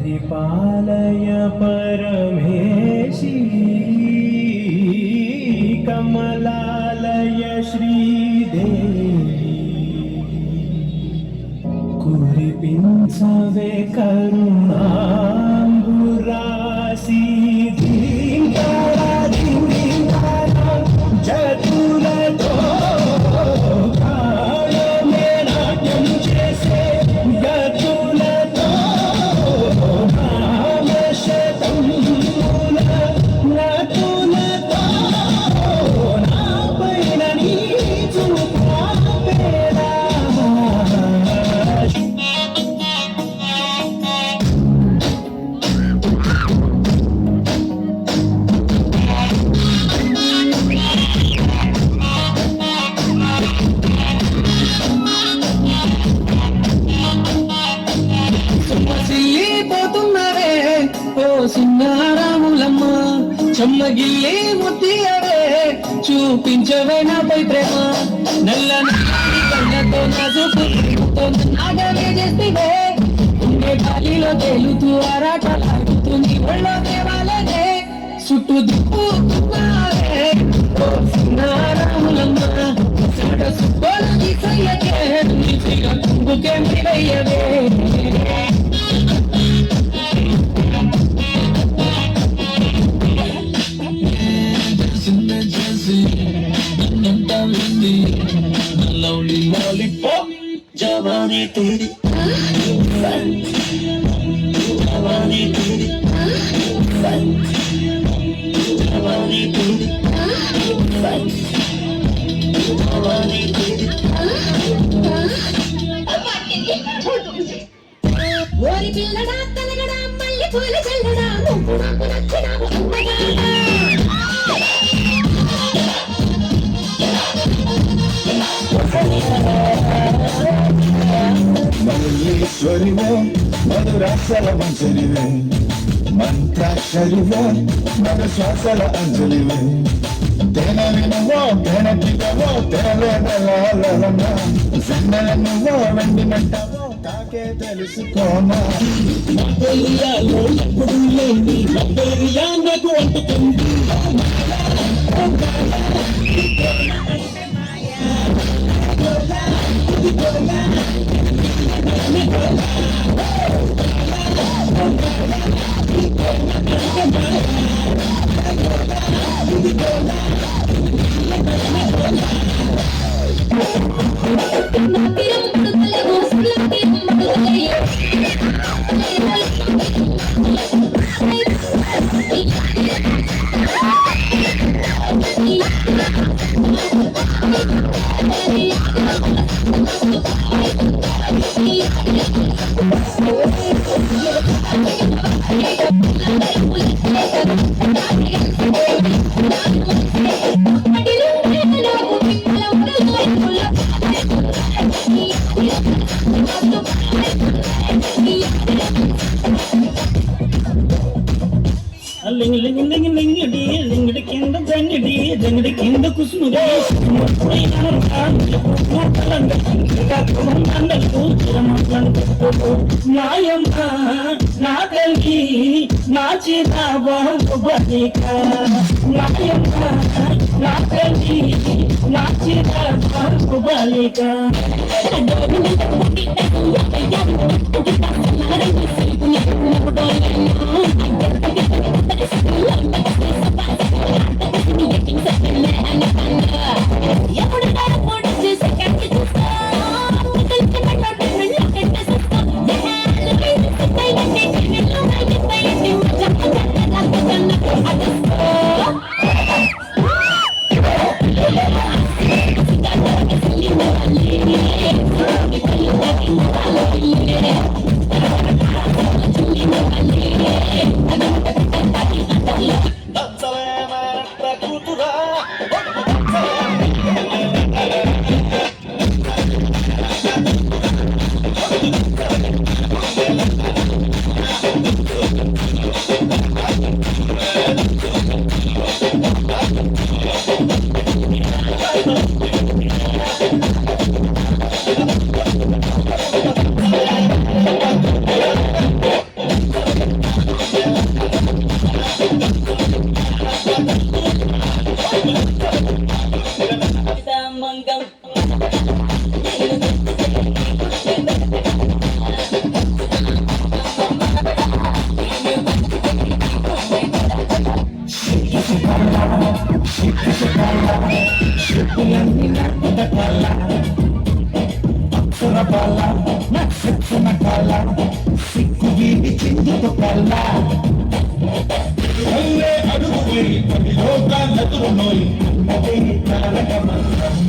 పరిపాలయ పరమేశి కమలాలయ శ్రీదేవి కురిపించవే కరుణాంబురాశి జతులతో కాయమే నాట్యం చేసే గతులతో శతంబుల నతులతో నా పైన నీ చూపాపేరా పోతున్నవే ఓ సింగారాములమ్మ చెమ్మగిల్లి ముత్తియవే చూపించవే నాపై ప్రేమ నల్ల కళ్ళతో నా చూపుతో నాగవే చేస్తే ఉండే గాలిలో తేలుతూ ఆరాటలాడుతూ నీ ఒళ్ళో దేవాలనే చుట్టూ దిప్పుతున్నావే ఓ సింగారాములమ్మ సుబ్బోలు సయ్యకే నీ కుంగుకే మీరయ్యవే lollipop jawani teri jawani teri jawani teri jawani teri ఓరి పిల్లడా తనగడా మల్లి పూల చల్లడా నువ్వు నాకు నచ్చినావు మల్లీశ్వరివే మధురాసల మంజరివే మంత్రాక్షరివే మగ శ్వాసల అంజలివే తేనె నువ్వో తేనెటివో తేలేదలాలన్నా సన్నెల నువ్వో వెండినట్టవో తాకే తెలుసుకోనా నా పెరియాలో ఎప్పుడు లేని నా పెరియా నాకు అంటుతుంది జంగడి కింద కుసుముడే నాయమ్మ నా తల్లి నా చిరాబాలిక నాయమ్మ నా తల్లి నా చిరాబాలిక I సింగం చెప్పులన్నీ నడుపుట కళ్ళ అక్షర బాల నక్షత్రమ కళ్ళ సిక్కు వీడి చిందుతో కళ్ళ అల్లే అడుగు వేయి పది లోకాలెదురు నోయి అన్నదే తారక మంత్రం